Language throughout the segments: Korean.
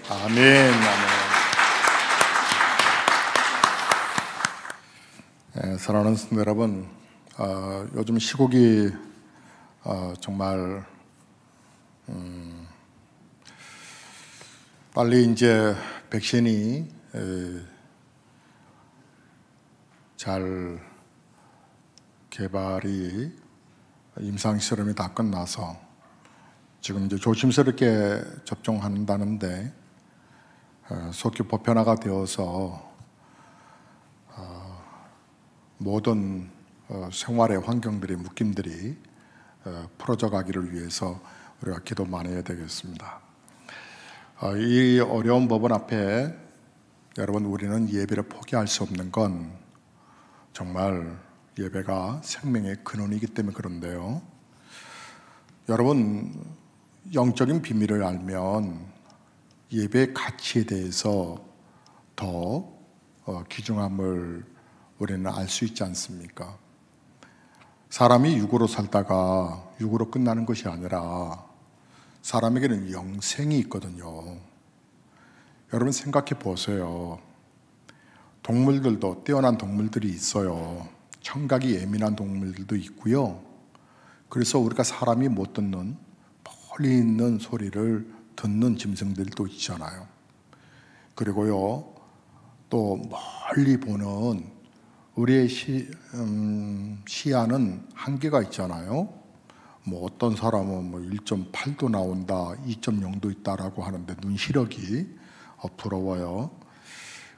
아멘. 아멘. 사랑하는 성도 여러분, 요즘 시국이 정말 빨리 이제 백신이 잘 개발이 임상 실험이 다 끝나서 지금 이제 조심스럽게 접종한다는데 속히 보편화가 되어서 모든 생활의 환경들이 묶임들이 풀어져 가기를 위해서 우리가 기도 많이 해야 되겠습니다. 이 어려운 법원 앞에 여러분, 우리는 예배를 포기할 수 없는 건 정말 예배가 생명의 근원이기 때문에 그런데요. 여러분, 영적인 비밀을 알면 예배의 가치에 대해서 더 귀중함을 우리는 알 수 있지 않습니까? 사람이 육으로 살다가 육으로 끝나는 것이 아니라 사람에게는 영생이 있거든요. 여러분 생각해 보세요. 동물들도 뛰어난 동물들이 있어요. 청각이 예민한 동물들도 있고요. 그래서 우리가 사람이 못 듣는 멀리 있는 소리를 듣는 짐승들도 있잖아요. 그리고요, 또 멀리 보는 우리의 시야는 한계가 있잖아요. 뭐 어떤 사람은 뭐 1.8도 나온다, 2.0도 있다라고 하는데 눈 시력이 부러워요.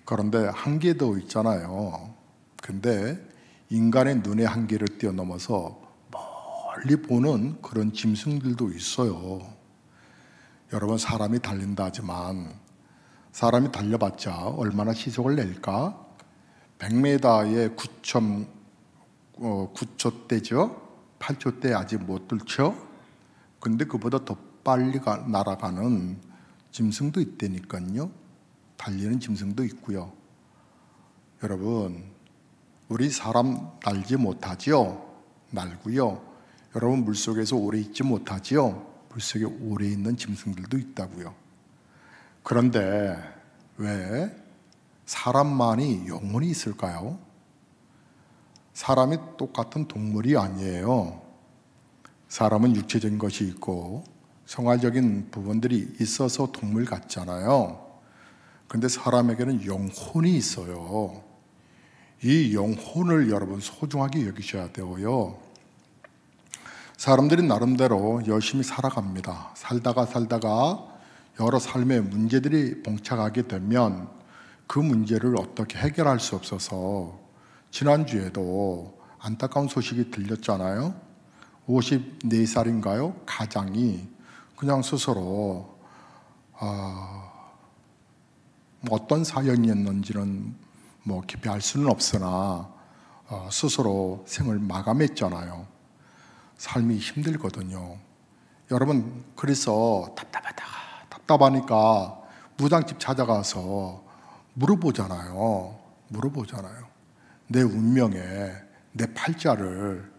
그런데 한계도 있잖아요. 근데 인간의 눈의 한계를 뛰어넘어서 멀리 보는 그런 짐승들도 있어요. 여러분, 사람이 달린다 하지만 사람이 달려봤자 얼마나 시속을 낼까? 100m에 9초대죠. 8초대 아직 못 뚫죠. 근데 그보다 더 빨리 날아가는 짐승도 있다니까요. 달리는 짐승도 있고요. 여러분, 우리 사람 날지 못하지요. 날고요. 여러분, 물속에서 오래 있지 못하지요. 물속에 오래 있는 짐승들도 있다고요. 그런데 왜 사람만이 영혼이 있을까요? 사람이 똑같은 동물이 아니에요. 사람은 육체적인 것이 있고 생활적인 부분들이 있어서 동물 같잖아요. 근데 사람에게는 영혼이 있어요. 이 영혼을 여러분 소중하게 여기셔야 되고요. 사람들이 나름대로 열심히 살아갑니다. 살다가 여러 삶의 문제들이 봉착하게 되면 그 문제를 어떻게 해결할 수 없어서 지난주에도 안타까운 소식이 들렸잖아요. 54살인가요? 가장이 그냥 스스로 어떤 사연이었는지는 뭐 깊이 알 수는 없으나 스스로 생을 마감했잖아요. 삶이 힘들거든요. 여러분, 그래서 답답하니까 무당집 찾아가서 물어보잖아요. 내 운명에 내 팔자를.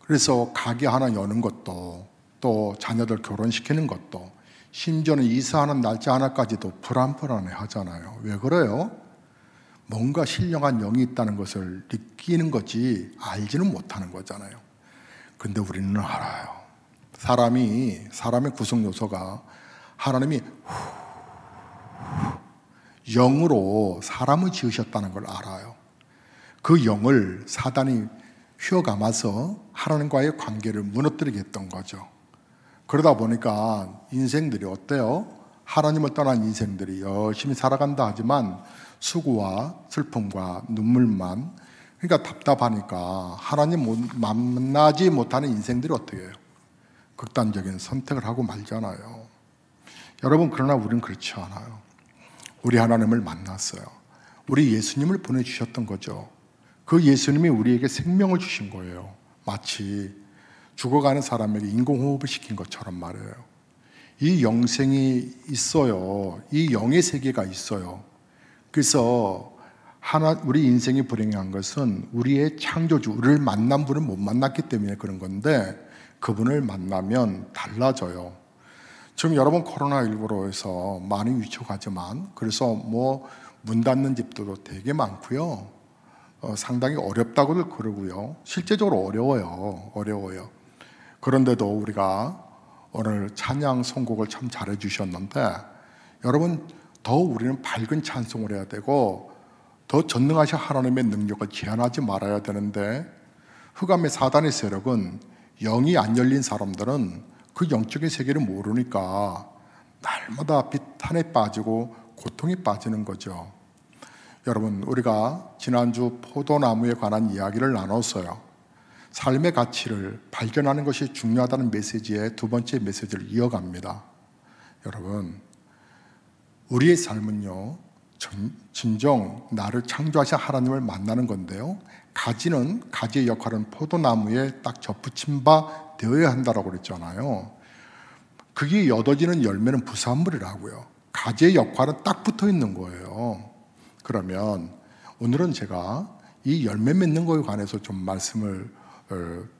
그래서 가게 하나 여는 것도, 또 자녀들 결혼시키는 것도, 심지어는 이사하는 날짜 하나까지도 불안불안해 하잖아요. 왜 그래요? 뭔가 신령한 영이 있다는 것을 느끼는 거지 알지는 못하는 거잖아요. 근데 우리는 알아요. 사람의 구성 요소가 하나님이 영으로 사람을 지으셨다는 걸 알아요. 그 영을 사단이 휘어감아서 하나님과의 관계를 무너뜨리게 했던 거죠. 그러다 보니까 인생들이 어때요? 하나님을 떠난 인생들이 열심히 살아간다 하지만 수고와 슬픔과 눈물만, 그러니까 답답하니까 하나님 만나지 못하는 인생들이 어떻게 해요? 극단적인 선택을 하고 말잖아요. 여러분, 그러나 우리는 그렇지 않아요. 우리 하나님을 만났어요. 우리 예수님을 보내주셨던 거죠. 그 예수님이 우리에게 생명을 주신 거예요. 마치 죽어가는 사람에게 인공호흡을 시킨 것처럼 말이에요. 이 영생이 있어요. 이 영의 세계가 있어요. 그래서 우리 인생이 불행한 것은 우리의 창조주, 우리를 만난 분을 못 만났기 때문에 그런 건데, 그분을 만나면 달라져요. 지금 여러분, 코로나19로 해서 많이 위축하지만, 그래서 뭐 문 닫는 집도 되게 많고요. 상당히 어렵다고들 그러고요. 실제적으로 어려워요. 그런데도 우리가 오늘 찬양 선곡을 참 잘해 주셨는데, 여러분, 더 우리는 밝은 찬송을 해야 되고 더 전능하신 하나님의 능력을 제한하지 말아야 되는데, 흑암의 사단의 세력은 영이 안 열린 사람들은 그 영적인 세계를 모르니까 날마다 비탄에 빠지고 고통에 빠지는 거죠. 여러분, 우리가 지난주 포도나무에 관한 이야기를 나눴어요. 삶의 가치를 발견하는 것이 중요하다는 메시지의 두 번째 메시지를 이어갑니다. 여러분, 우리의 삶은요, 진정 나를 창조하신 하나님을 만나는 건데요, 가지의 역할은 포도나무에 딱 접붙임 바 되어야 한다라고 그랬잖아요. 그게 얻어지는 열매는 부산물이라고요. 가지의 역할은 딱 붙어 있는 거예요. 그러면 오늘은 제가 이 열매 맺는 거에 관해서 좀 말씀을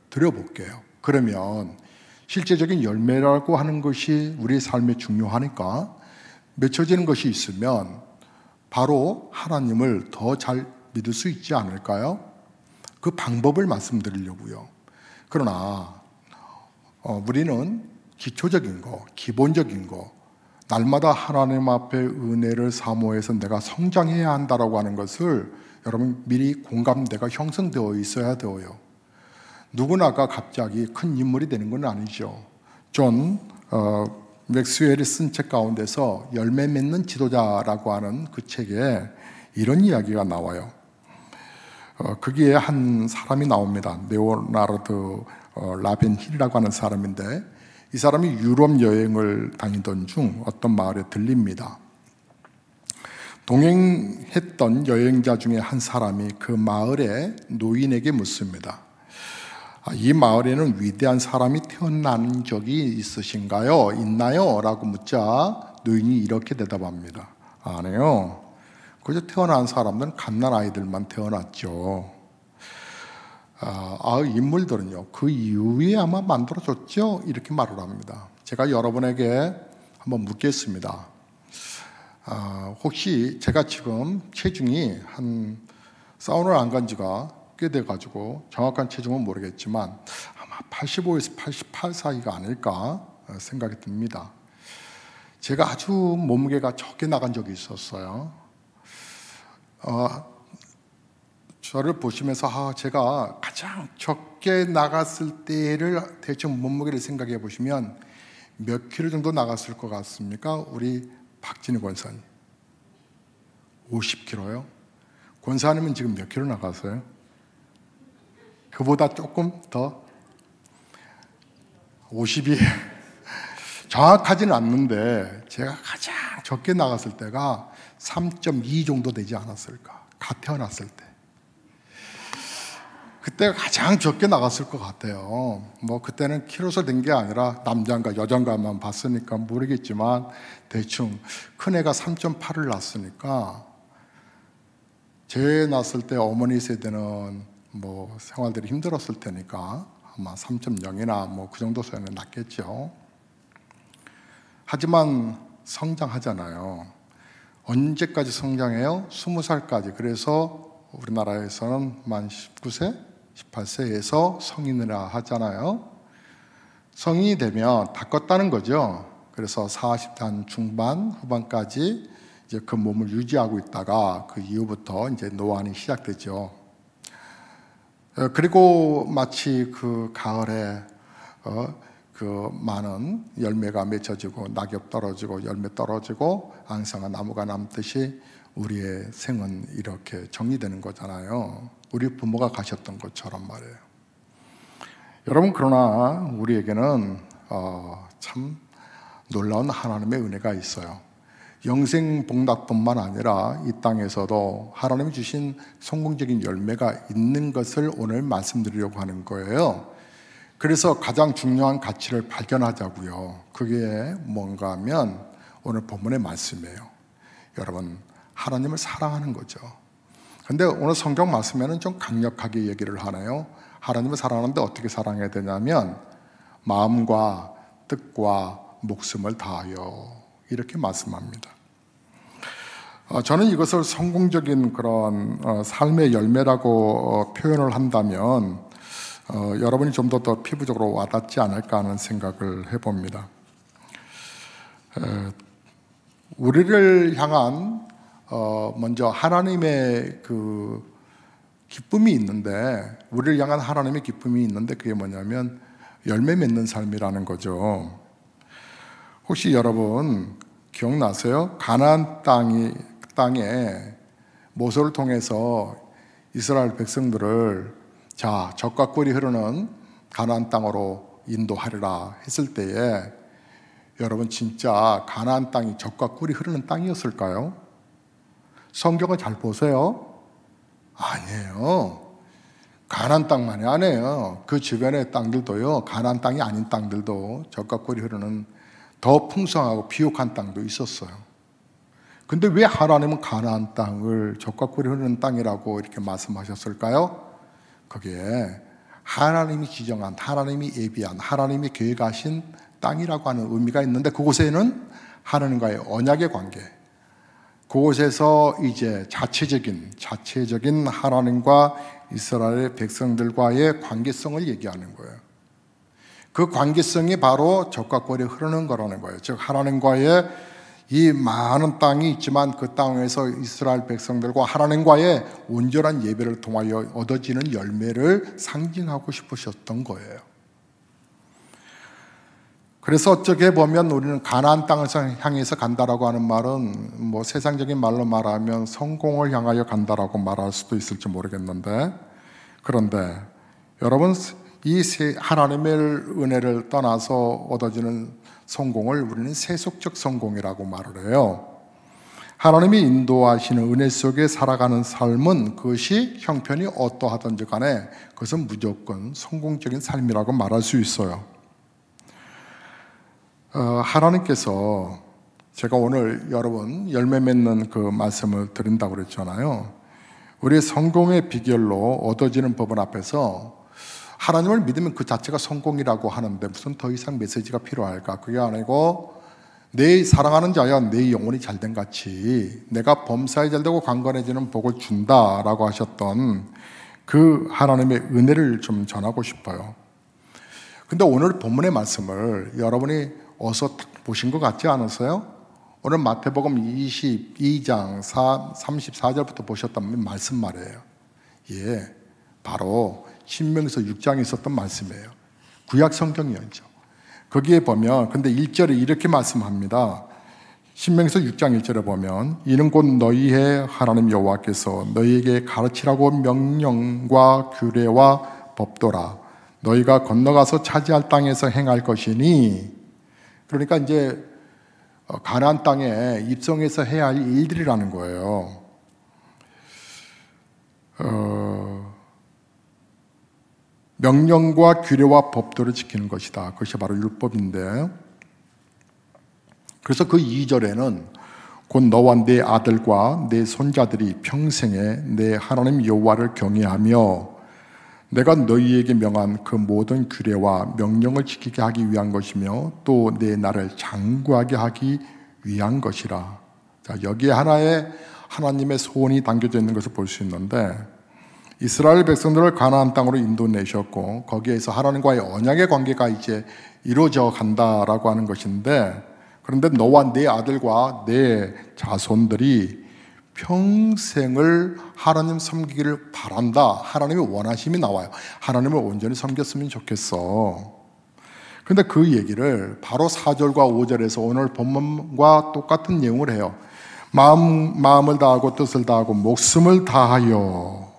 드려볼게요. 그러면 실제적인 열매라고 하는 것이 우리 삶에 중요하니까 맺혀지는 것이 있으면 바로 하나님을 더 잘 믿을 수 있지 않을까요? 그 방법을 말씀드리려고요. 그러나 우리는 기초적인 거, 기본적인 거, 날마다 하나님 앞에 은혜를 사모해서 내가 성장해야 한다라고 하는 것을 여러분 미리 공감대가 형성되어 있어야 돼요. 누구나가 갑자기 큰 인물이 되는 건 아니죠. 존 맥스웰이 쓴 책 가운데서 열매 맺는 지도자라고 하는 그 책에 이런 이야기가 나와요. 거기에 한 사람이 나옵니다. 레오나르드 라벤힐이라고 하는 사람인데, 이 사람이 유럽 여행을 다니던 중 어떤 마을에 들립니다. 동행했던 여행자 중에 한 사람이 그 마을의 노인에게 묻습니다. 이 마을에는 위대한 사람이 태어난 적이 있으신가요? 있나요? 라고 묻자 노인이 이렇게 대답합니다. 아니요. 그저 태어난 사람들은 갓난 아이들만 태어났죠. 인물들은요, 그 이후에 아마 만들어졌죠? 이렇게 말을 합니다. 제가 여러분에게 한번 묻겠습니다. 혹시 제가 지금 체중이 사우나를 안 간 지가 꽤 돼가지고 정확한 체중은 모르겠지만 아마 85에서 88 사이가 아닐까 생각이 듭니다. 제가 아주 몸무게가 적게 나간 적이 있었어요. 저를 보시면서 제가 가장 적게 나갔을 때를 대충 몸무게를 생각해 보시면 몇 킬로 정도 나갔을 것 같습니까? 우리 박진희 권사님 50킬로요? 권사님은 지금 몇 킬로 나갔어요? 그보다 조금 더 50이 정확하지는 않는데 제가 가장 적게 나갔을 때가 3.2 정도 되지 않았을까? 갓 태어났을 때. 그때가 가장 적게 나갔을 것 같아요. 뭐 그때는 키로수 된 게 아니라 남자인가 여자인가만 봤으니까 모르겠지만 대충 큰 애가 3.8을 낳았으니까 제 낳았을 때 어머니 세대는 뭐 생활들이 힘들었을 테니까 아마 3.0이나 뭐 그 정도 수준은 낳겠죠. 하지만 성장하잖아요. 언제까지 성장해요? 20살까지. 그래서 우리나라에서는 만 19세, 18세에서 성인이라 하잖아요. 성인이 되면 다 껐다는 거죠. 그래서 40대 중반, 후반까지 이제 그 몸을 유지하고 있다가 그 이후부터 이제 노안이 시작되죠. 그리고 마치 그 가을에 그 많은 열매가 맺혀지고 낙엽 떨어지고 열매 떨어지고 앙상한 나무가 남듯이 우리의 생은 이렇게 정리되는 거잖아요. 우리 부모가 가셨던 것처럼 말이에요. 여러분, 그러나 우리에게는 참 놀라운 하나님의 은혜가 있어요. 영생복락뿐만 아니라 이 땅에서도 하나님이 주신 성공적인 열매가 있는 것을 오늘 말씀드리려고 하는 거예요. 그래서 가장 중요한 가치를 발견하자고요. 그게 뭔가 하면 오늘 본문의 말씀이에요. 여러분, 하나님을 사랑하는 거죠. 근데 오늘 성경 말씀에는 좀 강력하게 얘기를 하네요. 하나님을 사랑하는데 어떻게 사랑해야 되냐면 마음과 뜻과 목숨을 다하여 이렇게 말씀합니다. 저는 이것을 성공적인 그런 삶의 열매라고 표현을 한다면 여러분이 좀 더 피부적으로 와닿지 않을까 하는 생각을 해봅니다. 우리를 향한 먼저 하나님의 그 기쁨이 있는데, 우리를 향한 하나님의 기쁨이 있는데 그게 뭐냐면 열매 맺는 삶이라는 거죠. 혹시 여러분 기억나세요? 가나안 땅에 모세를 통해서 이스라엘 백성들을 자, 젖과 꿀이 흐르는 가나안 땅으로 인도하리라 했을 때에 여러분 진짜 가나안 땅이 젖과 꿀이 흐르는 땅이었을까요? 성경을 잘 보세요. 아니에요. 가나안 땅만이 아니에요. 그 주변의 땅들도요, 가나안 땅이 아닌 땅들도 젖과 꿀이 흐르는 더 풍성하고 비옥한 땅도 있었어요. 근데 왜 하나님은 가나안 땅을 젖과 꿀이 흐르는 땅이라고 이렇게 말씀하셨을까요? 그게 하나님이 지정한, 하나님이 예비한, 하나님이 계획하신 땅이라고 하는 의미가 있는데, 그곳에는 하나님과의 언약의 관계, 그곳에서 이제 자체적인 하나님과 이스라엘 백성들과의 관계성을 얘기하는 거예요. 그 관계성이 바로 젖과 꿀이 흐르는 거라는 거예요. 즉 하나님과의 이 많은 땅이 있지만 그 땅에서 이스라엘 백성들과 하나님과의 온전한 예배를 통하여 얻어지는 열매를 상징하고 싶으셨던 거예요. 그래서 어떻게 보면 우리는 가나안 땅을 향해서 간다라고 하는 말은 뭐 세상적인 말로 말하면 성공을 향하여 간다라고 말할 수도 있을지 모르겠는데, 그런데 여러분, 이 하나님의 은혜를 떠나서 얻어지는 성공을 우리는 세속적 성공이라고 말을 해요. 하나님이 인도하시는 은혜 속에 살아가는 삶은 그것이 형편이 어떠하든지 간에 그것은 무조건 성공적인 삶이라고 말할 수 있어요. 하나님께서, 제가 오늘 여러분 열매 맺는 그 말씀을 드린다고 그랬잖아요. 우리의 성공의 비결로 얻어지는 법은 앞에서 하나님을 믿으면 그 자체가 성공이라고 하는데 무슨 더 이상 메시지가 필요할까? 그게 아니고 내 사랑하는 자야 내 영혼이 잘된 같이 내가 범사에 잘되고 강건해지는 복을 준다라고 하셨던 그 하나님의 은혜를 좀 전하고 싶어요. 근데 오늘 본문의 말씀을 여러분이 어서 딱 보신 것 같지 않으세요? 오늘 마태복음 22장 34절부터 보셨던 말씀 말이에요. 예, 바로 신명기서 6장에 있었던 말씀이에요. 구약 성경이었죠. 거기에 보면 근데 1절에 이렇게 말씀합니다. 신명기서 6장 1절에 보면 이는 곧 너희의 하나님 여호와께서 너희에게 가르치라고 명령과 규례와 법도라 너희가 건너가서 차지할 땅에서 행할 것이니, 그러니까 이제 가나안 땅에 입성해서 해야 할 일들이라는 거예요. 명령과 규례와 법도를 지키는 것이다. 그것이 바로 율법인데, 그래서 그 2절에는 곧 너와 내 아들과 내 손자들이 평생에 내 하나님 여호와를 경외하며 내가 너희에게 명한 그 모든 규례와 명령을 지키게 하기 위한 것이며 또 내 나를 장구하게 하기 위한 것이라. 자, 여기에 하나의 하나님의 소원이 담겨져 있는 것을 볼 수 있는데, 이스라엘 백성들을 가나안 땅으로 인도내셨고 거기에서 하나님과의 언약의 관계가 이제 이루어져 간다라고 하는 것인데, 그런데 너와 내 아들과 내 자손들이 평생을 하나님 섬기기를 바란다. 하나님의 원하심이 나와요. 하나님을 온전히 섬겼으면 좋겠어. 근데 그 얘기를 바로 4절과 5절에서 오늘 본문과 똑같은 내용을 해요. 마음을 다하고 뜻을 다하고 목숨을 다하여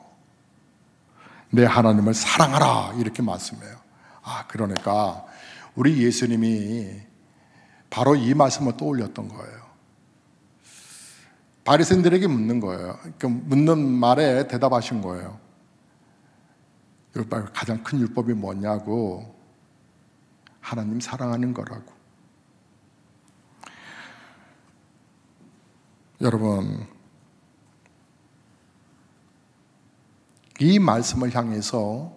내 하나님을 사랑하라, 이렇게 말씀해요. 그러니까 우리 예수님이 바로 이 말씀을 떠올렸던 거예요. 바리새인들에게 묻는 거예요. 그러니까 묻는 말에 대답하신 거예요. 가장 큰 율법이 뭐냐고. 하나님 사랑하는 거라고. 여러분, 이 말씀을 향해서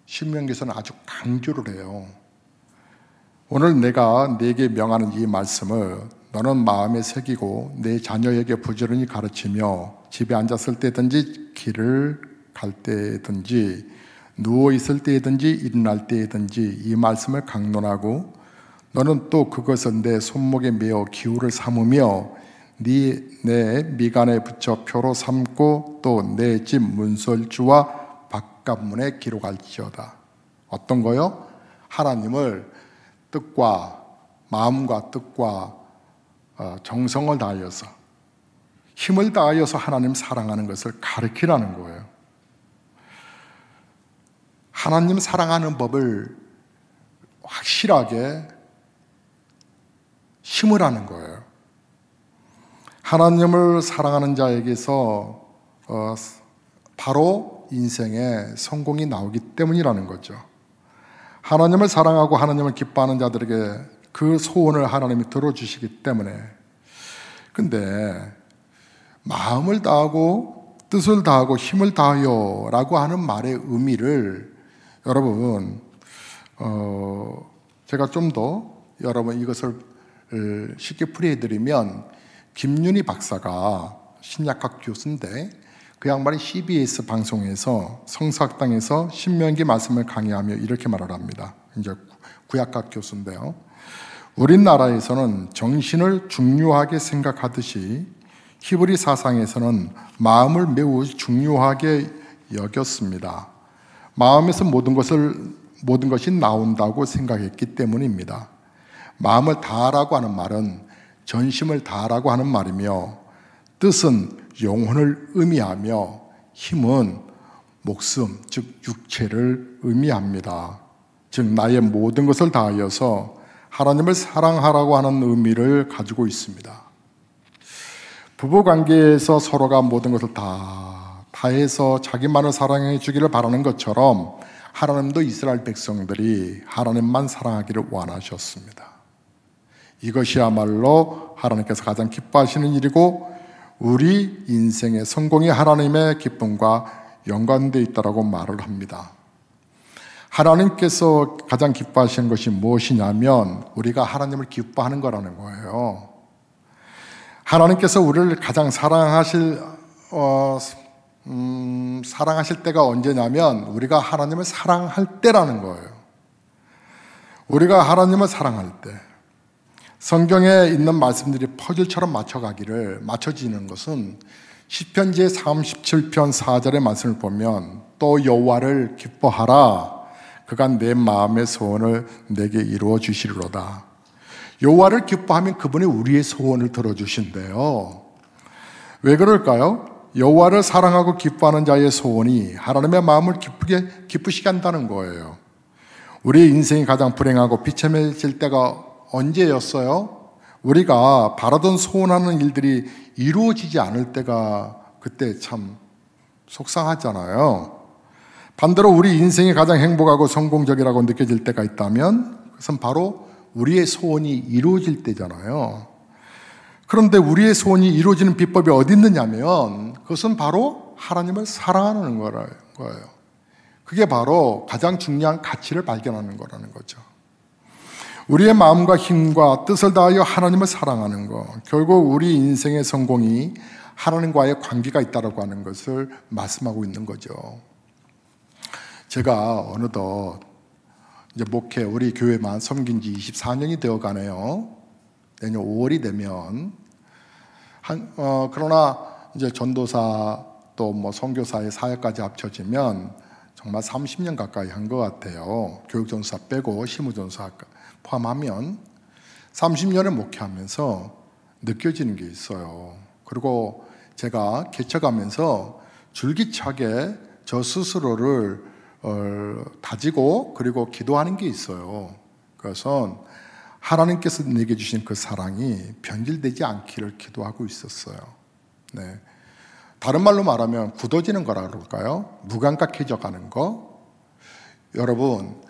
신명기서는 아주 강조를 해요. 오늘 내가 네게 명하는 이 말씀을 너는 마음에 새기고 내 자녀에게 부지런히 가르치며 집에 앉았을 때든지 길을 갈 때든지 누워 있을 때든지 일어날 때든지 이 말씀을 강론하고 너는 또 그것을 내 손목에 메어 기호를 삼으며 내 미간에 붙여 표로 삼고 또 내 집 문설주와 바깥문에 기록할지어다. 어떤 거요? 하나님을 뜻과 마음과 뜻과 정성을 다하여서 힘을 다하여서 하나님 사랑하는 것을 가르치라는 거예요. 하나님 사랑하는 법을 확실하게 심으라는 거예요. 하나님을 사랑하는 자에게서 바로 인생의 성공이 나오기 때문이라는 거죠. 하나님을 사랑하고 하나님을 기뻐하는 자들에게 그 소원을 하나님이 들어주시기 때문에. 근데 마음을 다하고 뜻을 다하고 힘을 다하여 라고 하는 말의 의미를 여러분, 제가 좀 더 여러분 이것을 쉽게 풀이해드리면, 김윤희 박사가 신약학 교수인데 그 양반이 CBS 방송에서 성서학당에서 신명기 말씀을 강의하며 이렇게 말을 합니다. 이제 구약학 교수인데요. 우리나라에서는 정신을 중요하게 생각하듯이 히브리 사상에서는 마음을 매우 중요하게 여겼습니다. 마음에서 모든 것이 나온다고 생각했기 때문입니다. 마음을 다하라고 하는 말은 전심을 다하라고 하는 말이며, 뜻은 영혼을 의미하며, 힘은 목숨, 즉 육체를 의미합니다. 즉 나의 모든 것을 다하여서 하나님을 사랑하라고 하는 의미를 가지고 있습니다. 부부관계에서 서로가 모든 것을 다해서 자기만을 사랑해 주기를 바라는 것처럼 하나님도 이스라엘 백성들이 하나님만 사랑하기를 원하셨습니다. 이것이야말로 하나님께서 가장 기뻐하시는 일이고 우리 인생의 성공이 하나님의 기쁨과 연관되어 있다고 말을 합니다. 하나님께서 가장 기뻐하시는 것이 무엇이냐면 우리가 하나님을 기뻐하는 거라는 거예요. 하나님께서 우리를 가장 사랑하실 때가 언제냐면 우리가 하나님을 사랑할 때라는 거예요. 우리가 하나님을 사랑할 때, 성경에 있는 말씀들이 퍼즐처럼 맞춰지는 것은 시편 제37편 4절의 말씀을 보면 또 여호와를 기뻐하라 그가 내 마음의 소원을 내게 이루어 주시리로다. 여호와를 기뻐하면 그분이 우리의 소원을 들어주신대요. 왜 그럴까요? 여호와를 사랑하고 기뻐하는 자의 소원이 하나님의 마음을 기쁘시게 한다는 거예요. 우리의 인생이 가장 불행하고 비참해질 때가 언제였어요? 우리가 바라던 소원하는 일들이 이루어지지 않을 때가 그때 참 속상하잖아요. 반대로 우리 인생이 가장 행복하고 성공적이라고 느껴질 때가 있다면 그것은 바로 우리의 소원이 이루어질 때잖아요. 그런데 우리의 소원이 이루어지는 비법이 어디 있느냐면 그것은 바로 하나님을 사랑하는 거예요. 그게 바로 가장 중요한 가치를 발견하는 거라는 거죠. 우리의 마음과 힘과 뜻을 다하여 하나님을 사랑하는 것, 결국 우리 인생의 성공이 하나님과의 관계가 있다고 하는 것을 말씀하고 있는 거죠. 제가 어느덧 이제 목회, 우리 교회만 섬긴 지 24년이 되어 가네요. 내년 5월이 되면 그러나 이제 전도사 또 뭐 선교사의 사역까지 합쳐지면 정말 30년 가까이 한 것 같아요. 교육전도사 빼고 실무전도사 포함하면 30년을 목회하면서 느껴지는 게 있어요. 그리고 제가 개척하면서 줄기차게 저 스스로를 다지고 그리고 기도하는 게 있어요. 그래서 하나님께서 내게 주신 그 사랑이 변질되지 않기를 기도하고 있었어요. 네. 다른 말로 말하면 굳어지는 거라 그럴까요? 무감각해져 가는 거. 여러분,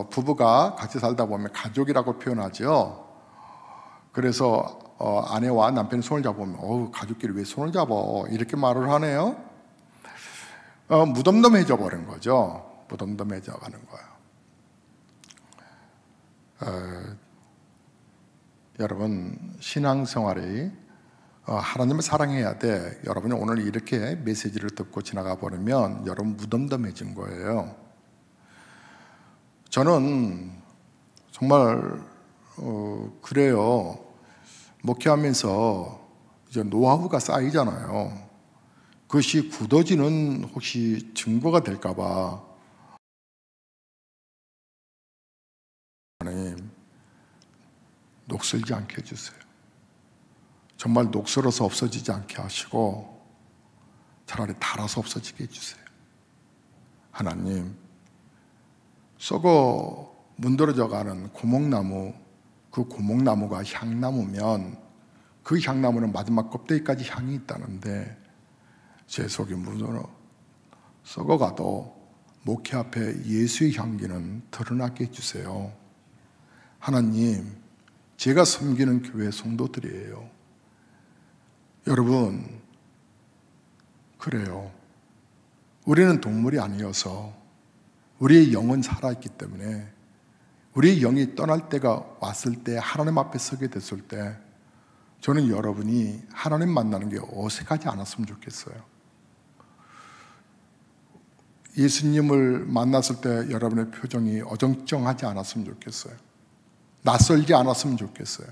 부부가 같이 살다 보면 가족이라고 표현하죠. 그래서 아내와 남편이 손을 잡으면 가족끼리 왜 손을 잡어? 이렇게 말을 하네요. 무덤덤해져 버린 거죠. 무덤덤해져 가는 거예요. 여러분, 신앙생활이 하나님을 사랑해야 돼. 여러분이 오늘 이렇게 메시지를 듣고 지나가 버리면 여러분 무덤덤해진 거예요. 저는 정말 그래요. 목회하면서 이제 노하우가 쌓이잖아요. 그것이 굳어지는 혹시 증거가 될까 봐 하나님 녹슬지 않게 해주세요. 정말 녹슬어서 없어지지 않게 하시고 차라리 달아서 없어지게 해주세요. 하나님, 썩어 문드러져가는 고목나무, 그 고목나무가 향나무면 그 향나무는 마지막 껍데기까지 향이 있다는데 제 속이 문드러 썩어가도 목회 앞에 예수의 향기는 드러나게 해주세요. 하나님, 제가 섬기는 교회 성도들이에요. 여러분, 그래요. 우리는 동물이 아니어서 우리의 영은 살아있기 때문에 우리의 영이 떠날 때가 왔을 때, 하나님 앞에 서게 됐을 때 저는 여러분이 하나님 만나는 게 어색하지 않았으면 좋겠어요. 예수님을 만났을 때 여러분의 표정이 어정쩡하지 않았으면 좋겠어요. 낯설지 않았으면 좋겠어요.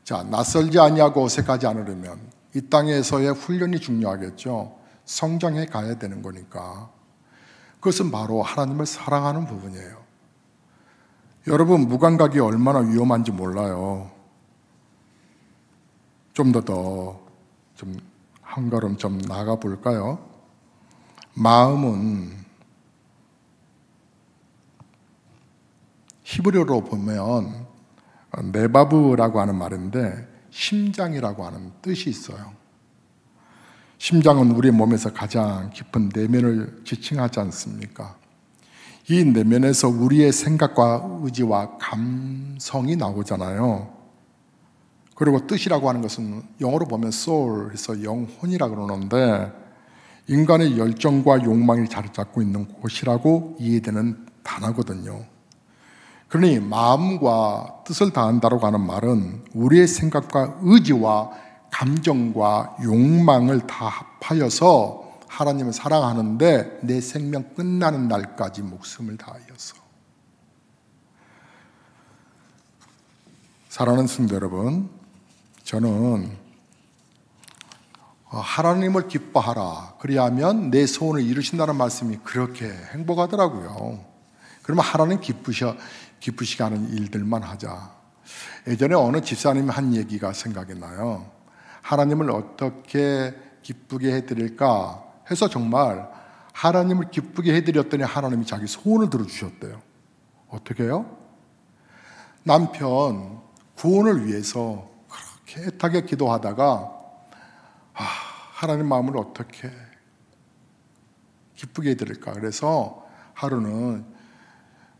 자, 낯설지 아니하고 어색하지 않으려면 이 땅에서의 훈련이 중요하겠죠. 성장해 가야 되는 거니까. 그것은 바로 하나님을 사랑하는 부분이에요. 여러분, 무감각이 얼마나 위험한지 몰라요. 좀 한 걸음 좀 나가 볼까요? 마음은 히브리어로 보면 네바브라고 하는 말인데 심장이라고 하는 뜻이 있어요. 심장은 우리 몸에서 가장 깊은 내면을 지칭하지 않습니까? 이 내면에서 우리의 생각과 의지와 감성이 나오잖아요. 그리고 뜻이라고 하는 것은 영어로 보면 soul, 그래서 영혼이라고 그러는데 인간의 열정과 욕망이 자리 잡고 있는 곳이라고 이해되는 단어거든요. 그러니 마음과 뜻을 다한다고 하는 말은 우리의 생각과 의지와 감정과 욕망을 다 합하여서 하나님을 사랑하는데 내 생명 끝나는 날까지 목숨을 다하여서. 사랑하는 성도 여러분, 저는 하나님을 기뻐하라, 그리하면 내 소원을 이루신다는 말씀이 그렇게 행복하더라고요. 그러면 하나님 기쁘시게 하는 일들만 하자. 예전에 어느 집사님이 한 얘기가 생각이 나요. 하나님을 어떻게 기쁘게 해드릴까 해서 정말 하나님을 기쁘게 해드렸더니 하나님이 자기 소원을 들어주셨대요. 어떻게 해요? 남편 구원을 위해서 그렇게 애타게 기도하다가 하나님 마음을 어떻게 기쁘게 해드릴까. 그래서 하루는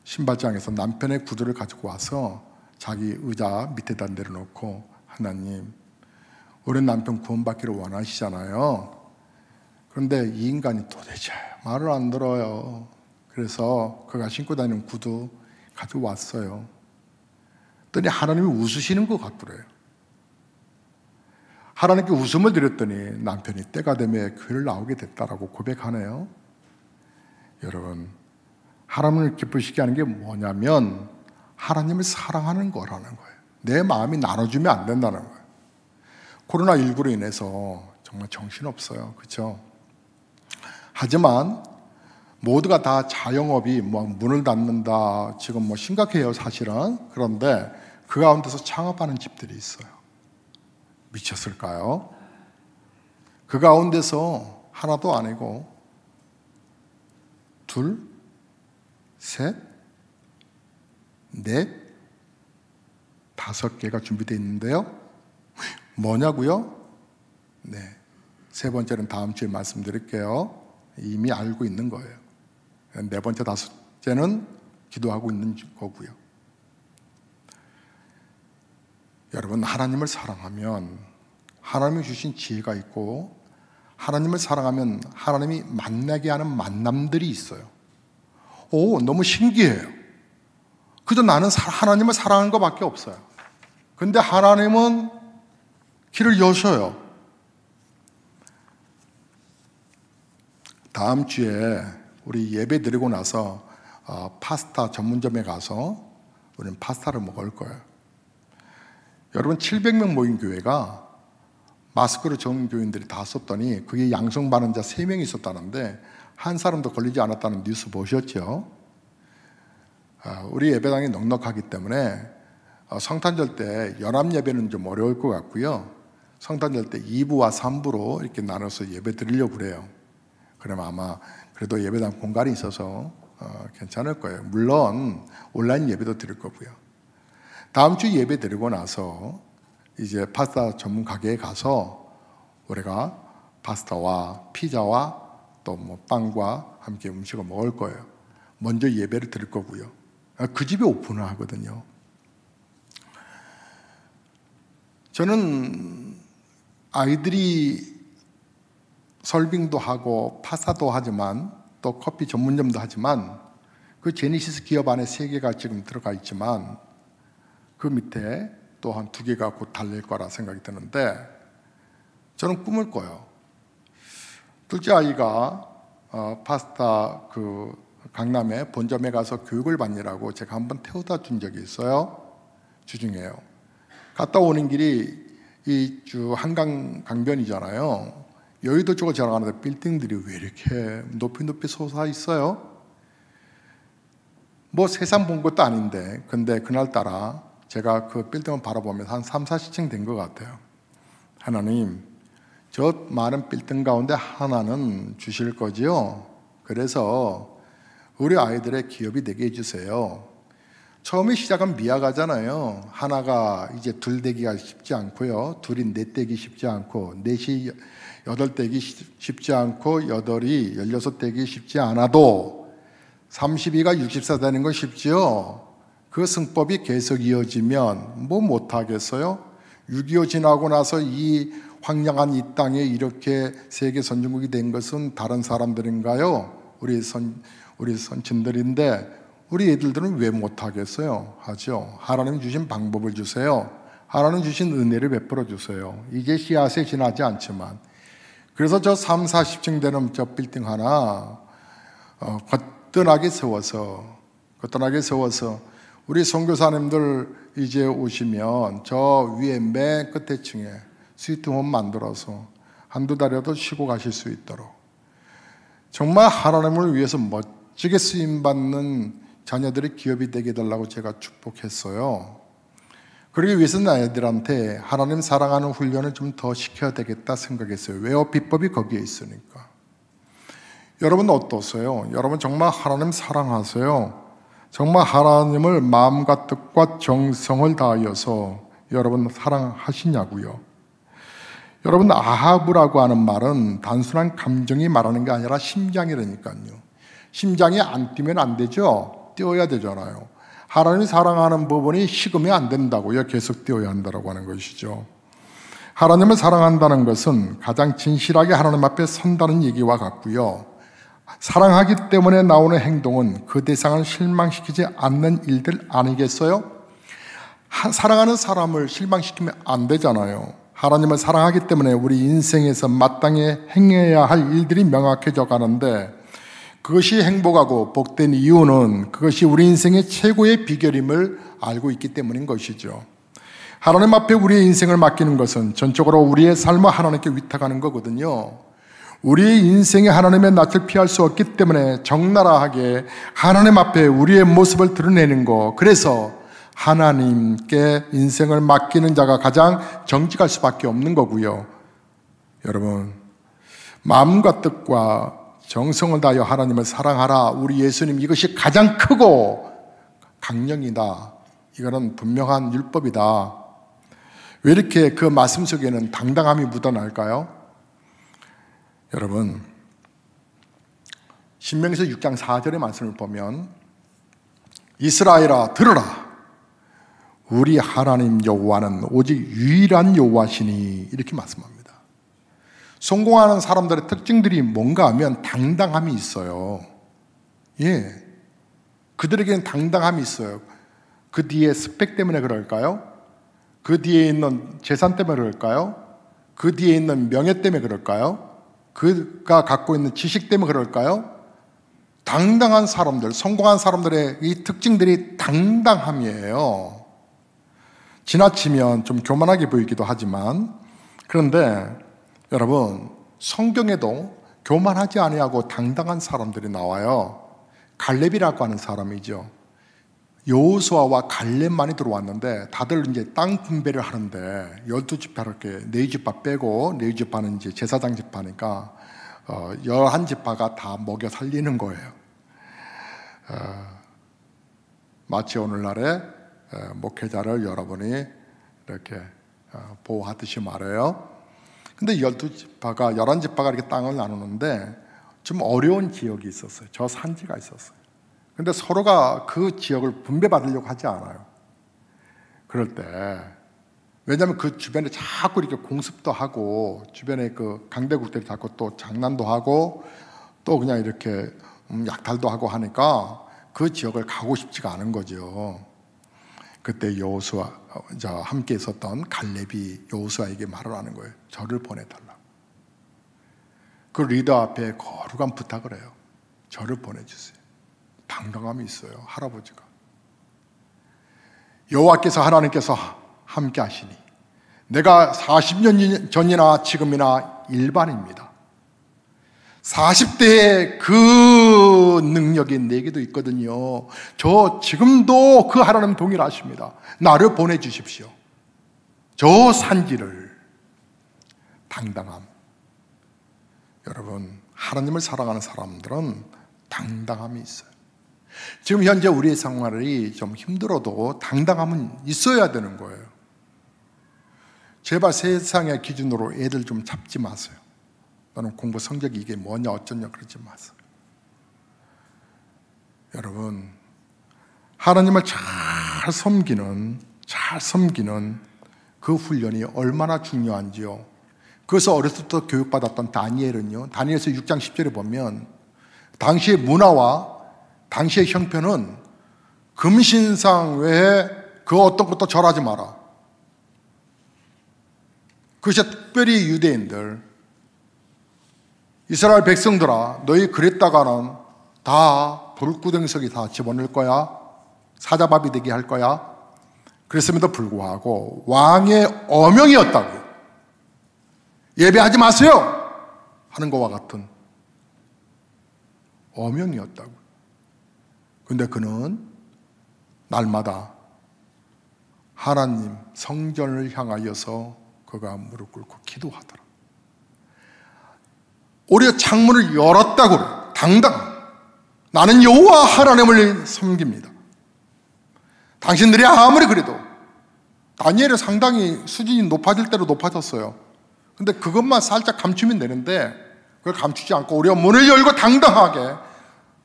신발장에서 남편의 구두를 가지고 와서 자기 의자 밑에다 내려놓고, 하나님, 우리 남편 구원받기를 원하시잖아요. 그런데 이 인간이 도대체 말을 안 들어요. 그래서 그가 신고 다니는 구두 가지고 왔어요. 그랬더니 하나님이 웃으시는 것 같더래요. 하나님께 웃음을 드렸더니 남편이 때가 되면 교회를 나오게 됐다라고 고백하네요. 여러분, 하나님을 기쁘시게 하는 게 뭐냐면 하나님을 사랑하는 거라는 거예요. 내 마음이 나눠주면 안 된다는 거예요. 코로나19로 인해서 정말 정신없어요. 그렇죠? 하지만 모두가 다 자영업이 문을 닫는다, 지금 심각해요, 사실은. 그런데 그 가운데서 창업하는 집들이 있어요. 미쳤을까요? 그 가운데서 하나도 아니고 둘, 셋, 넷, 5개가 준비되어 있는데요. 뭐냐고요? 네, 세 번째는 다음 주에 말씀드릴게요. 이미 알고 있는 거예요. 네 번째, 5째는 기도하고 있는 거고요. 여러분, 하나님을 사랑하면 하나님이 주신 지혜가 있고, 하나님을 사랑하면 하나님이 만나게 하는 만남들이 있어요. 너무 신기해요. 그저 나는 하나님을 사랑하는 것밖에 없어요. 근데 하나님은 길을 여셔요. 다음 주에 우리 예배 드리고 나서 파스타 전문점에 가서 우리는 파스타를 먹을 거예요. 여러분, 700명 모인 교회가 마스크를 전 교인들이 다 썼더니 그게 양성 반응자 3명이 있었다는데 한 사람도 걸리지 않았다는 뉴스 보셨죠? 우리 예배당이 넉넉하기 때문에 성탄절 때 연합 예배는 좀 어려울 것 같고요. 성탄절 때 2부와 3부로 이렇게 나눠서 예배 드리려고 그래요. 그러면 아마 그래도 예배당 공간이 있어서 괜찮을 거예요. 물론 온라인 예배도 드릴 거고요. 다음 주 예배 드리고 나서 이제 파스타 전문 가게에 가서 우리가 파스타와 피자와 또 빵과 함께 음식을 먹을 거예요. 먼저 예배를 드릴 거고요. 그 집에 오픈을 하거든요. 저는 아이들이 설빙도 하고 파스타도 하지만 또 커피 전문점도 하지만 그 제니시스 기업 안에 3개가 지금 들어가 있지만 그 밑에 또 한 2개가 곧 달릴 거라 생각이 드는데 저는 꿈을 꿔요. 둘째 아이가 파스타 강남에 본점에 가서 교육을 받느라고 제가 한번 태워다 준 적이 있어요. 주중에요. 갔다 오는 길이 이 주 한강 강변이잖아요. 여의도 쪽으로 지나가는데 빌딩들이 왜 이렇게 높이 솟아 있어요? 뭐 세상 본 것도 아닌데, 근데 그날따라 제가 그 빌딩을 바라보면서 한 3, 40층 된 것 같아요. 하나님, 저 많은 빌딩 가운데 하나는 주실 거지요? 그래서 우리 아이들의 기업이 되게 해주세요. 처음에 시작은 미약하잖아요. 하나가 이제 둘 되기가 쉽지 않고요. 둘이 넷 되기 쉽지 않고, 넷이 여덟 되기 쉽지 않고, 여덟이 16되기 쉽지 않아도 32가 64 되는 건 쉽지요. 그 승법이 계속 이어지면 뭐 못하겠어요? 6.25 지나고 나서 이 황량한 이 땅에 이렇게 세계 선진국이 된 것은 다른 사람들인가요? 우리 선친들인데 우리 애들들은 왜 못하겠어요? 하죠. 하나님 주신 방법을 주세요. 하나님 주신 은혜를 베풀어 주세요. 이게 씨앗에 지나지 않지만. 그래서 저 3, 40층 되는 저 빌딩 하나 거뜬하게 세워서 우리 선교사님들 이제 오시면 저 위에 맨 끝에 층에 스위트홈 만들어서 한두 달이라도 쉬고 가실 수 있도록 정말 하나님을 위해서 멋지게 쓰임받는 자녀들의 기업이 되게 해달라고 제가 축복했어요. 그러기 위해서는 아이들한테 하나님 사랑하는 훈련을 좀 더 시켜야 되겠다 생각했어요. 왜요? 비법이 거기에 있으니까. 여러분 어떠세요? 여러분 정말 하나님 사랑하세요? 정말 하나님을 마음과 뜻과 정성을 다하여서 여러분 사랑하시냐고요? 여러분 아하브라고 하는 말은 단순한 감정이 말하는 게 아니라 심장이라니까요. 심장이 안 뛰면 안 되죠. 뛰어야 되잖아요. 하나님이 사랑하는 부분이 식으면 안 된다고요. 계속 뛰어야 한다고 하는 것이죠. 하나님을 사랑한다는 것은 가장 진실하게 하나님 앞에 선다는 얘기와 같고요. 사랑하기 때문에 나오는 행동은 그 대상을 실망시키지 않는 일들 아니겠어요? 사랑하는 사람을 실망시키면 안 되잖아요. 하나님을 사랑하기 때문에 우리 인생에서 마땅히 행해야 할 일들이 명확해져 가는데 그것이 행복하고 복된 이유는 그것이 우리 인생의 최고의 비결임을 알고 있기 때문인 것이죠. 하나님 앞에 우리의 인생을 맡기는 것은 전적으로 우리의 삶을 하나님께 위탁하는 거거든요. 우리의 인생에 하나님의 낯을 피할 수 없기 때문에 적나라하게 하나님 앞에 우리의 모습을 드러내는 거. 그래서 하나님께 인생을 맡기는 자가 가장 정직할 수밖에 없는 거고요. 여러분, 마음과 뜻과 정성을 다하여 하나님을 사랑하라. 우리 예수님 이것이 가장 크고 강령이다. 이거는 분명한 율법이다. 왜 이렇게 그 말씀 속에는 당당함이 묻어날까요? 여러분, 신명기서 6장 4절의 말씀을 보면 이스라엘아 들으라. 우리 하나님 여호와는 오직 유일한 여호와시니 이렇게 말씀합니다. 성공하는 사람들의 특징들이 뭔가 하면 당당함이 있어요. 예, 그들에게는 당당함이 있어요. 그 뒤에 스펙 때문에 그럴까요? 그 뒤에 있는 재산 때문에 그럴까요? 그 뒤에 있는 명예 때문에 그럴까요? 그가 갖고 있는 지식 때문에 그럴까요? 당당한 사람들, 성공한 사람들의 이 특징들이 당당함이에요. 지나치면 좀 교만하게 보이기도 하지만, 그런데 여러분 성경에도 교만하지 아니하고 당당한 사람들이 나와요. 갈렙이라고 하는 사람이죠. 여호수아와 갈렙만이 들어왔는데 다들 이제 땅 분배를 하는데 12지파 이렇게 4지파 빼고 4지파는 이제 제사장 지파니까 11지파가 다 먹여 살리는 거예요. 마치 오늘날의 목회자를 여러분이 이렇게 보호하듯이 말해요. 근데 12지파가 11지파가 이렇게 땅을 나누는데 좀 어려운 지역이 있었어요. 저 산지가 있었어요. 근데 서로가 그 지역을 분배받으려고 하지 않아요. 그럴 때 왜냐하면 그 주변에 자꾸 이렇게 공습도 하고 주변에 그 강대국들이 자꾸 또 장난도 하고 또 그냥 이렇게 약탈도 하고 하니까 그 지역을 가고 싶지가 않은 거죠. 그때 여호수아 함께 있었던 갈렙이 여호수아에게 말을 하는 거예요. 저를 보내달라. 그 리더 앞에 거룩한 부탁을 해요. 저를 보내주세요. 당당함이 있어요. 할아버지가. 여호와께서 하나님께서 함께 하시니 내가 40년 전이나 지금이나 일반입니다. 40대의 그 능력이 내게도 있거든요. 저 지금도 그 하나님 동일하십니다. 나를 보내주십시오. 저 산지를. 당당함. 여러분, 하나님을 사랑하는 사람들은 당당함이 있어요. 지금 현재 우리의 생활이 좀 힘들어도 당당함은 있어야 되는 거예요. 제발 세상의 기준으로 애들 좀 잡지 마세요. 나는 공부 성적이 이게 뭐냐 어쩌냐 그러지 마세요. 여러분, 하나님을 잘 섬기는 그 훈련이 얼마나 중요한지요. 그래서 어렸을 때 교육받았던 다니엘은요, 다니엘서 6장 10절에 보면 당시의 문화와 당시의 형편은 금신상 외에 그 어떤 것도 절하지 마라. 그것이 특별히 유대인들, 이스라엘 백성들아, 너희 그랬다가는 다 불구덩석이 다 집어넣을 거야. 사자밥이 되게 할 거야. 그랬음에도 불구하고 왕의 어명이었다고. 예배하지 마세요 하는 것과 같은 어명이었다고. 근데 그는 날마다 하나님 성전을 향하여서 그가 무릎 꿇고 기도하더라. 오히려 창문을 열었다고 그래. 당당. 나는 여호와 하나님을 섬깁니다. 당신들이 아무리 그래도 다니엘은 상당히 수준이 높아질 대로 높아졌어요. 근데 그것만 살짝 감추면 되는데 그걸 감추지 않고 오히려 문을 열고 당당하게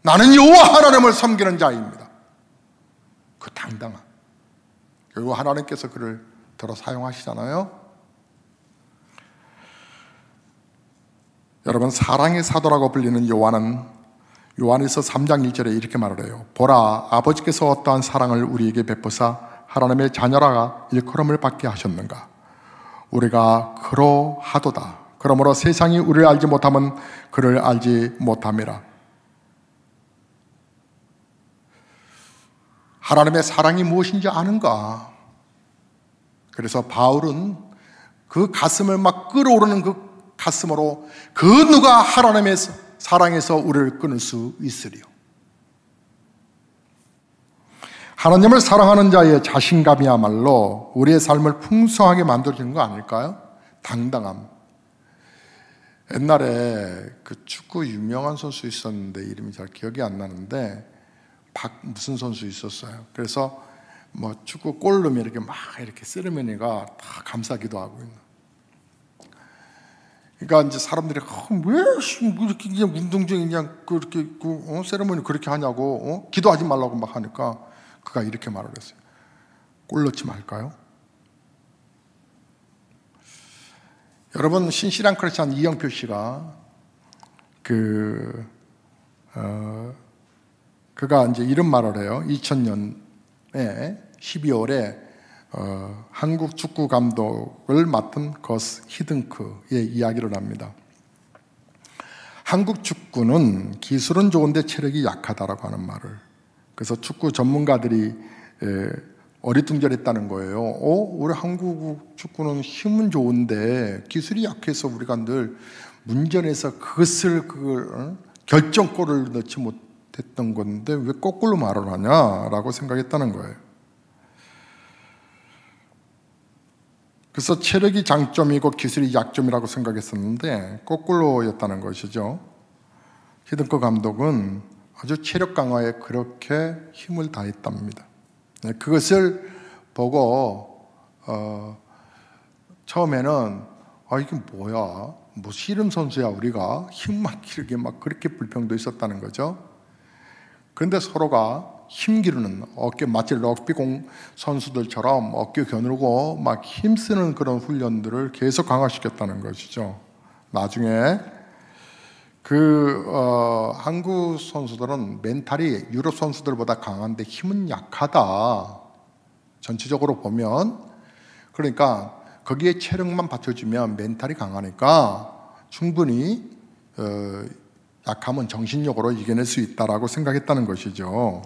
나는 여호와 하나님을 섬기는 자입니다. 그 당당함. 결국 하나님께서 그를 들어 사용하시잖아요. 여러분, 사랑의 사도라고 불리는 요한에서 3장 1절에 이렇게 말을 해요. 보라, 아버지께서 어떠한 사랑을 우리에게 베푸사 하나님의 자녀라가 일컬음을 받게 하셨는가. 우리가 그러하도다. 그러므로 세상이 우리를 알지 못하면 그를 알지 못함이라. 하나님의 사랑이 무엇인지 아는가? 그래서 바울은 그 가슴을 막 끓어오르는 그 가슴으로 그 누가 하나님의 사랑에서 우리를 끊을 수 있으리요. 하나님을 사랑하는 자의 자신감이야말로 우리의 삶을 풍성하게 만들어주는 거 아닐까요? 당당함. 옛날에 그 축구 유명한 선수 있었는데 이름이 잘 기억이 안 나는데 무슨 선수 있었어요. 그래서 뭐 축구 골 넣으면 이렇게 막 이렇게 세레머니가 다 감사기도 하고 있는. 그러니까 이제 사람들이 왜 이렇게 그냥 운동 중에 그냥 그렇게 세레머니 그렇게 하냐고 기도하지 말라고 막 하니까 그가 이렇게 말을 했어요. 골 넣지 말까요? 여러분, 신실한 크리스찬 이영표 씨가 그가 이제 이런 말을 해요. 2000년에 12월에 한국 축구 감독을 맡은 거스 히든크의 이야기를 합니다. 한국 축구는 기술은 좋은데 체력이 약하다라고 하는 말을. 그래서 축구 전문가들이 어리둥절했다는 거예요. 우리 한국 축구는 힘은 좋은데 기술이 약해서 우리가 늘 문전에서 그걸 결정골을 넣지 못했던 건데 왜 거꾸로 말을 하냐라고 생각했다는 거예요. 그래서 체력이 장점이고 기술이 약점이라고 생각했었는데 거꾸로였다는 것이죠. 히든크 감독은 아주 체력 강화에 그렇게 힘을 다했답니다. 그것을 보고 처음에는 이게 뭐야? 뭐 씨름 선수야 우리가 힘만 기르게 막 그렇게 불평도 있었다는 거죠. 그런데 서로가 힘 기르는 어깨 마치 럭비공 선수들처럼 어깨 겨누르고 막 힘쓰는 그런 훈련들을 계속 강화시켰다는 것이죠. 나중에 한국 선수들은 멘탈이 유럽 선수들보다 강한데 힘은 약하다. 전체적으로 보면. 그러니까 거기에 체력만 받쳐주면 멘탈이 강하니까 충분히 약하면 정신력으로 이겨낼 수 있다라고 생각했다는 것이죠.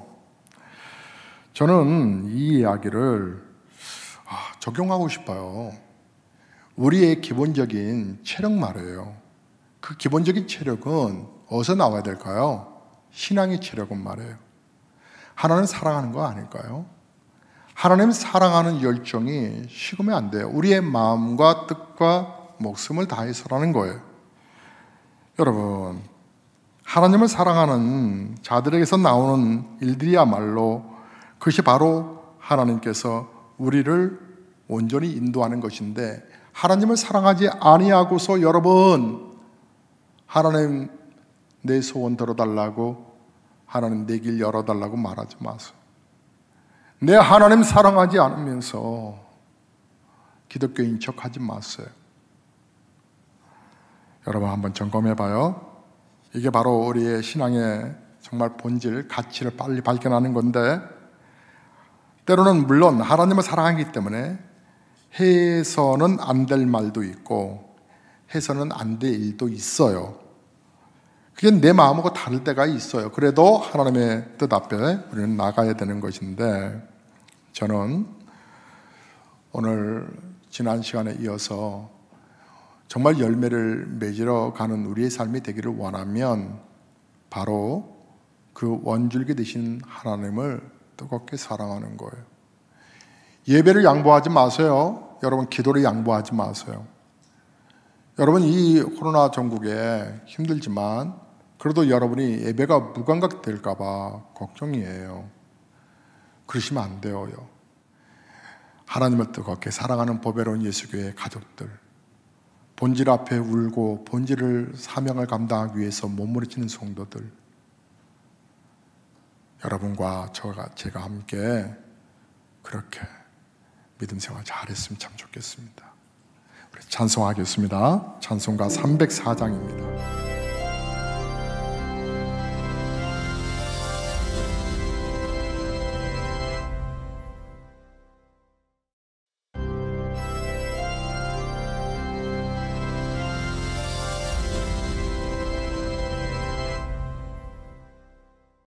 저는 이 이야기를 적용하고 싶어요. 우리의 기본적인 체력 말이에요. 그 기본적인 체력은 어디서 나와야 될까요? 신앙의 체력은 말이에요. 하나님 사랑하는 거 아닐까요? 하나님 사랑하는 열정이 식으면 안 돼요. 우리의 마음과 뜻과 목숨을 다해서라는 거예요. 여러분, 하나님을 사랑하는 자들에게서 나오는 일들이야말로 그것이 바로 하나님께서 우리를 온전히 인도하는 것인데, 하나님을 사랑하지 아니하고서 여러분 하나님 내 소원 들어달라고, 하나님 내 길 열어달라고 말하지 마세요. 내 하나님 사랑하지 않으면서 기독교인 척 하지 마세요. 여러분 한번 점검해 봐요. 이게 바로 우리의 신앙의 정말 본질, 가치를 빨리 발견하는 건데, 때로는 물론 하나님을 사랑하기 때문에 해서는 안 될 말도 있고 해서는 안 될 일도 있어요. 그게 내 마음하고 다를 때가 있어요. 그래도 하나님의 뜻 앞에 우리는 나가야 되는 것인데, 저는 오늘 지난 시간에 이어서 정말 열매를 맺으러 가는 우리의 삶이 되기를 원하면 바로 그 원줄기 되신 하나님을 뜨겁게 사랑하는 거예요. 예배를 양보하지 마세요. 여러분, 기도를 양보하지 마세요. 여러분, 이 코로나 전국에 힘들지만 그래도 여러분이 예배가 무감각 될까 봐 걱정이에요. 그러시면 안 돼요. 하나님을 뜨겁게 사랑하는 보배로운 예수교회 가족들, 본질 앞에 울고 본질을 사명을 감당하기 위해서 몸부림치는 성도들, 여러분과 제가 함께 그렇게 믿음 생활 잘했으면 참 좋겠습니다. 우리 찬송하겠습니다. 찬송가 304장입니다.